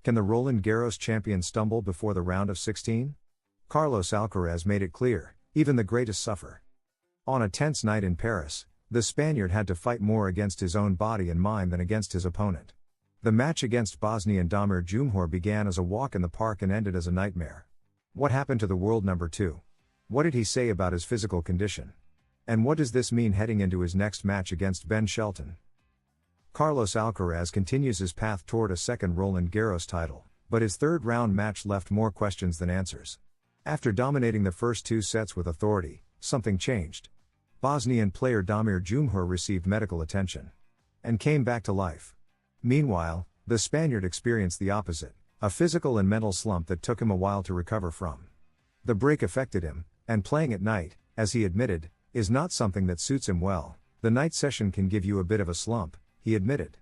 Can the Roland Garros champion stumble before the round of 16? Carlos Alcaraz made it clear, even the greatest suffer. On a tense night in Paris, the Spaniard had to fight more against his own body and mind than against his opponent. The match against Bosnian Damir Djumhur began as a walk in the park and ended as a nightmare. What happened to the world number 2? What did he say about his physical condition? And what does this mean heading into his next match against Ben Shelton? Carlos Alcaraz continues his path toward a second Roland Garros title, but his third-round match left more questions than answers. After dominating the first 2 sets with authority, something changed. Bosnian player Damir Djumhur received medical attention and came back to life. Meanwhile, the Spaniard experienced the opposite, a physical and mental slump that took him a while to recover from. The break affected him, and playing at night, as he admitted, is not something that suits him well. The night session can give you a bit of a slump, he admitted.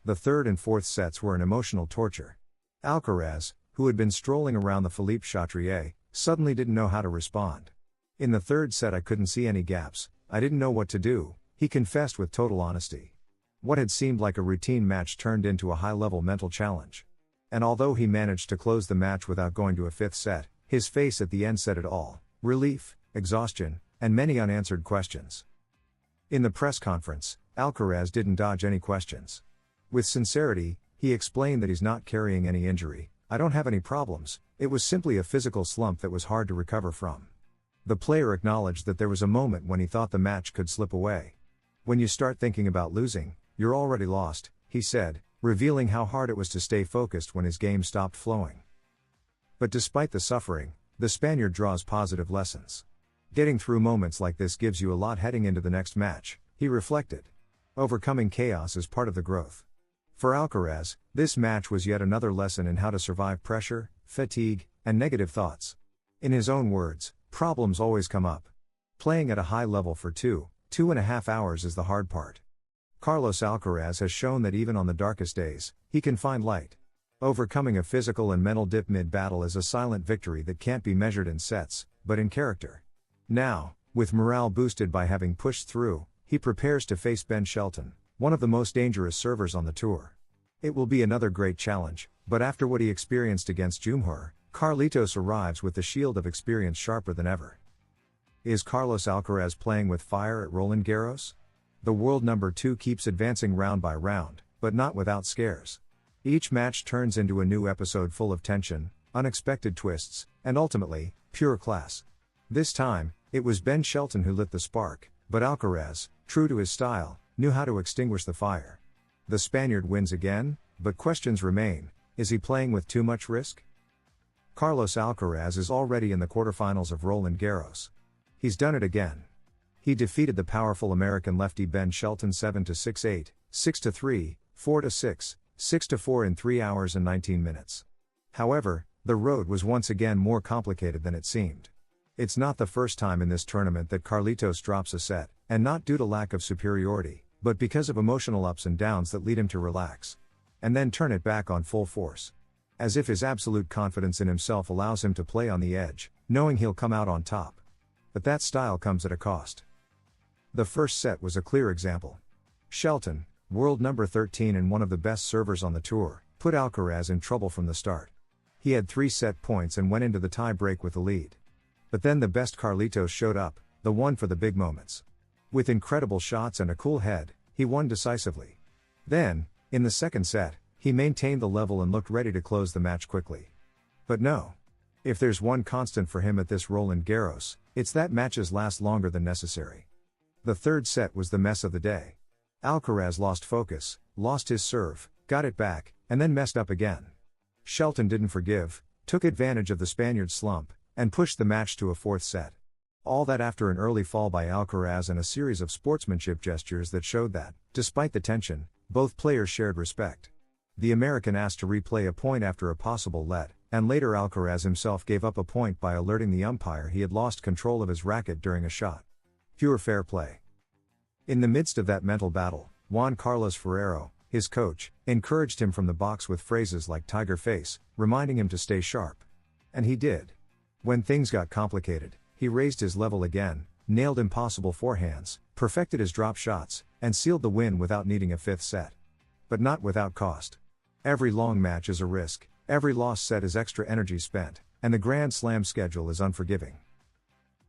The third and fourth sets were an emotional torture. Alcaraz, who had been strolling around the Philippe Chatrier, suddenly didn't know how to respond. In the third set I couldn't see any gaps, I didn't know what to do, he confessed with total honesty. What had seemed like a routine match turned into a high-level mental challenge. And although he managed to close the match without going to a fifth set, his face at the end said it all: relief, exhaustion, and many unanswered questions. In the press conference, Alcaraz didn't dodge any questions. With sincerity, he explained that he's not carrying any injury. I don't have any problems, it was simply a physical slump that was hard to recover from. The player acknowledged that there was a moment when he thought the match could slip away. When you start thinking about losing, you're already lost, he said, revealing how hard it was to stay focused when his game stopped flowing. But despite the suffering, the Spaniard draws positive lessons. Getting through moments like this gives you a lot heading into the next match, he reflected. Overcoming chaos is part of the growth. For Alcaraz, this match was yet another lesson in how to survive pressure, fatigue, and negative thoughts. In his own words, problems always come up. Playing at a high level for 2.5 hours is the hard part. Carlos Alcaraz has shown that even on the darkest days, he can find light. Overcoming a physical and mental dip mid-battle is a silent victory that can't be measured in sets, but in character. Now, with morale boosted by having pushed through, he prepares to face Ben Shelton, one of the most dangerous servers on the tour. It will be another great challenge, but after what he experienced against Djumhur, Carlitos arrives with the shield of experience sharper than ever. Is Carlos Alcaraz playing with fire at Roland Garros? The world number 2 keeps advancing round by round, but not without scares. Each match turns into a new episode full of tension, unexpected twists, and ultimately, pure class. This time, it was Ben Shelton who lit the spark, but Alcaraz, true to his style, knew how to extinguish the fire. The Spaniard wins again, but questions remain: is he playing with too much risk? Carlos Alcaraz is already in the quarterfinals of Roland Garros. He's done it again. He defeated the powerful American lefty Ben Shelton 7-6-8, 6-3, 4-6, 6-4 in 3 hours and 19 minutes. However, the road was once again more complicated than it seemed. It's not the first time in this tournament that Carlitos drops a set, and not due to lack of superiority, but because of emotional ups and downs that lead him to relax. And then turn it back on full force. As if his absolute confidence in himself allows him to play on the edge, knowing he'll come out on top. But that style comes at a cost. The first set was a clear example. Shelton, world number 13 and one of the best servers on the tour, put Alcaraz in trouble from the start. He had 3 set points and went into the tie break with the lead. But then the best Carlitos showed up, the one for the big moments. With incredible shots and a cool head, he won decisively. Then, in the second set, he maintained the level and looked ready to close the match quickly. But no. If there's one constant for him at this Roland Garros, it's that matches last longer than necessary. The third set was the mess of the day. Alcaraz lost focus, lost his serve, got it back, and then messed up again. Shelton didn't forgive, took advantage of the Spaniard's slump, and pushed the match to a fourth set. All that after an early fall by Alcaraz and a series of sportsmanship gestures that showed that, despite the tension, both players shared respect. The American asked to replay a point after a possible let, and later Alcaraz himself gave up a point by alerting the umpire he had lost control of his racket during a shot. Pure fair play. In the midst of that mental battle, Juan Carlos Ferrero, his coach, encouraged him from the box with phrases like "tiger face," reminding him to stay sharp. And he did. When things got complicated, he raised his level again, nailed impossible forehands, perfected his drop shots, and sealed the win without needing a fifth set. But not without cost. Every long match is a risk, every lost set is extra energy spent, and the Grand Slam schedule is unforgiving.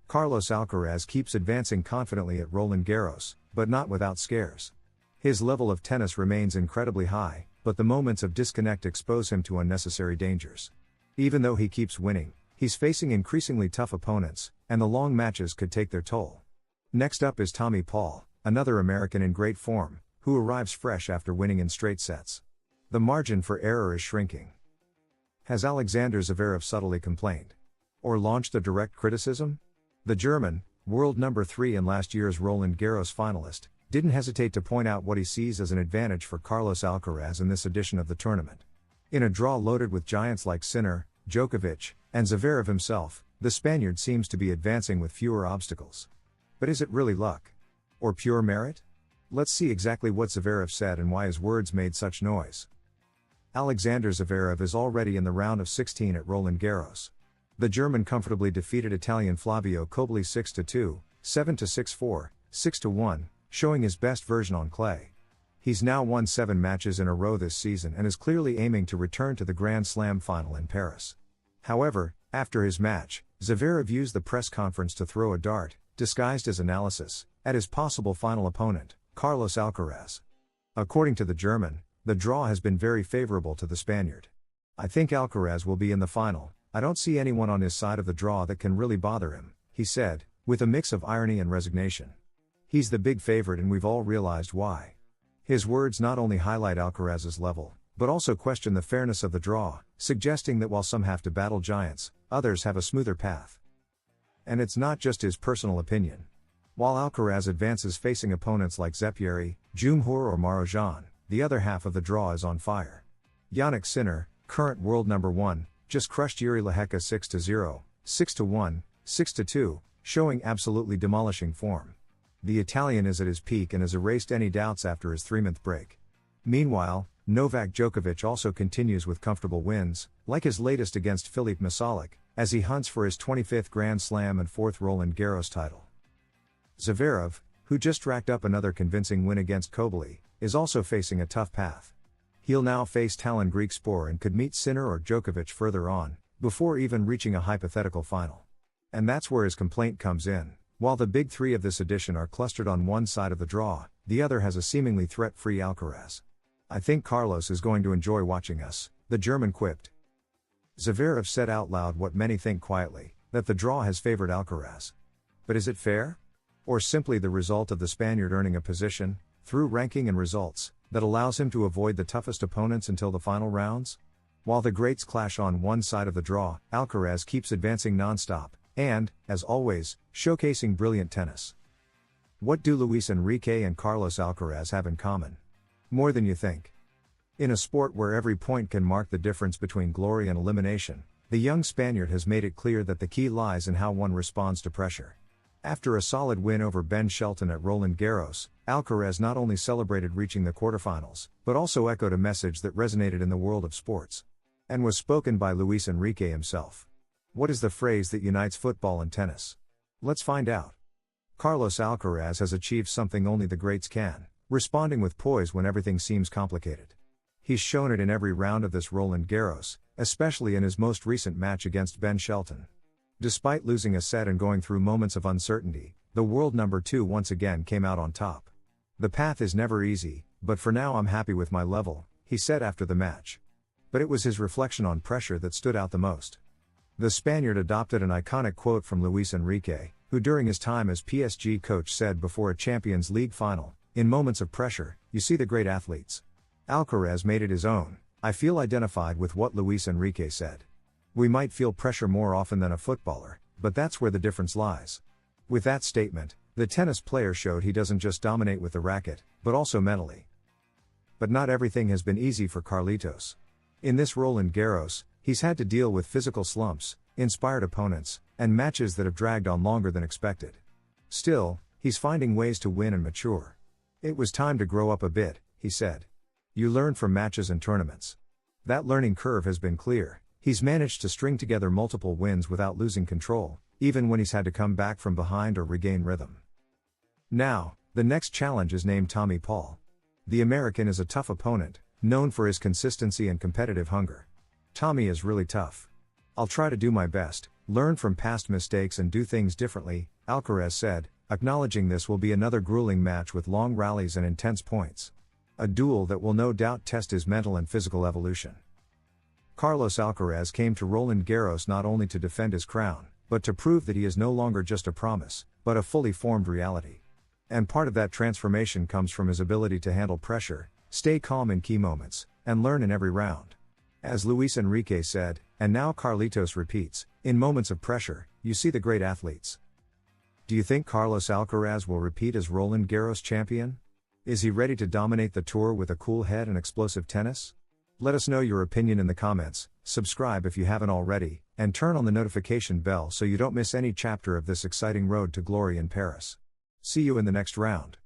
Carlos Alcaraz keeps advancing confidently at Roland Garros, but not without scares. His level of tennis remains incredibly high, but the moments of disconnect expose him to unnecessary dangers. Even though he keeps winning, he's facing increasingly tough opponents, and the long matches could take their toll. Next up is Tommy Paul, another American in great form, who arrives fresh after winning in straight sets. The margin for error is shrinking. Has Alexander Zverev subtly complained? Or launched a direct criticism? The German, world number 3 and last year's Roland Garros finalist, didn't hesitate to point out what he sees as an advantage for Carlos Alcaraz in this edition of the tournament. In a draw loaded with giants like Sinner, Djokovic, and Zverev himself, the Spaniard seems to be advancing with fewer obstacles. But is it really luck? Or pure merit? Let's see exactly what Zverev said and why his words made such noise. Alexander Zverev is already in the round of 16 at Roland Garros. The German comfortably defeated Italian Flavio Cobolli 6-2, 7-6-4, 6-1, showing his best version on clay. He's now won 7 matches in a row this season and is clearly aiming to return to the Grand Slam final in Paris. However, after his match, Zverev used the press conference to throw a dart, disguised as analysis, at his possible final opponent, Carlos Alcaraz. According to the German, the draw has been very favorable to the Spaniard. I think Alcaraz will be in the final. I don't see anyone on his side of the draw that can really bother him, he said, with a mix of irony and resignation. He's the big favorite and we've all realized why. His words not only highlight Alcaraz's level, but also question the fairness of the draw, suggesting that while some have to battle giants, others have a smoother path. And it's not just his personal opinion. While Alcaraz advances facing opponents like Zverev, Jumhur or Marozsan, the other half of the draw is on fire. Jannik Sinner, current world number 1, just crushed Jiri Lehecka 6-0, 6-1, 6-2, showing absolutely demolishing form. The Italian is at his peak and has erased any doubts after his 3-month break. Meanwhile, Novak Djokovic also continues with comfortable wins, like his latest against Filip Cilic, as he hunts for his 25th Grand Slam and 4th Roland Garros title. Zverev, who just racked up another convincing win against Cobolli, is also facing a tough path. He'll now face Talon Griekspoor and could meet Sinner or Djokovic further on, before even reaching a hypothetical final. And that's where his complaint comes in. While the big 3 of this edition are clustered on one side of the draw, the other has a seemingly threat-free Alcaraz. I think Carlos is going to enjoy watching us, the German quipped. Zverev said out loud what many think quietly, that the draw has favored Alcaraz. But is it fair? Or simply the result of the Spaniard earning a position, through ranking and results, that allows him to avoid the toughest opponents until the final rounds? While the greats clash on one side of the draw, Alcaraz keeps advancing non-stop, and, as always, showcasing brilliant tennis. What do Luis Enrique and Carlos Alcaraz have in common? More than you think. In a sport where every point can mark the difference between glory and elimination, the young Spaniard has made it clear that the key lies in how one responds to pressure. After a solid win over Ben Shelton at Roland Garros, Alcaraz not only celebrated reaching the quarterfinals, but also echoed a message that resonated in the world of sports. And was spoken by Luis Enrique himself. What is the phrase that unites football and tennis? Let's find out. Carlos Alcaraz has achieved something only the greats can, responding with poise when everything seems complicated. He's shown it in every round of this Roland Garros, especially in his most recent match against Ben Shelton. Despite losing a set and going through moments of uncertainty, the world number 2 once again came out on top. The path is never easy, but for now I'm happy with my level, he said after the match. But it was his reflection on pressure that stood out the most. The Spaniard adopted an iconic quote from Luis Enrique, who during his time as PSG coach said before a Champions League final, "In moments of pressure, you see the great athletes." Alcaraz made it his own. I feel identified with what Luis Enrique said. We might feel pressure more often than a footballer, but that's where the difference lies. With that statement, the tennis player showed he doesn't just dominate with the racket, but also mentally. But not everything has been easy for Carlitos. In this Roland Garros, he's had to deal with physical slumps, inspired opponents, and matches that have dragged on longer than expected. Still, he's finding ways to win and mature. It was time to grow up a bit, he said. You learn from matches and tournaments. That learning curve has been clear. He's managed to string together multiple wins without losing control, even when he's had to come back from behind or regain rhythm. Now, the next challenge is named Tommy Paul. The American is a tough opponent, known for his consistency and competitive hunger. Tommy is really tough. I'll try to do my best, learn from past mistakes and do things differently, Alcaraz said, acknowledging this will be another grueling match with long rallies and intense points. A duel that will no doubt test his mental and physical evolution. Carlos Alcaraz came to Roland Garros not only to defend his crown, but to prove that he is no longer just a promise, but a fully formed reality. And part of that transformation comes from his ability to handle pressure, stay calm in key moments, and learn in every round. As Luis Enrique said, and now Carlitos repeats, in moments of pressure, you see the great athletes. Do you think Carlos Alcaraz will repeat as Roland Garros champion? Is he ready to dominate the tour with a cool head and explosive tennis? Let us know your opinion in the comments, subscribe if you haven't already, and turn on the notification bell so you don't miss any chapter of this exciting road to glory in Paris. See you in the next round.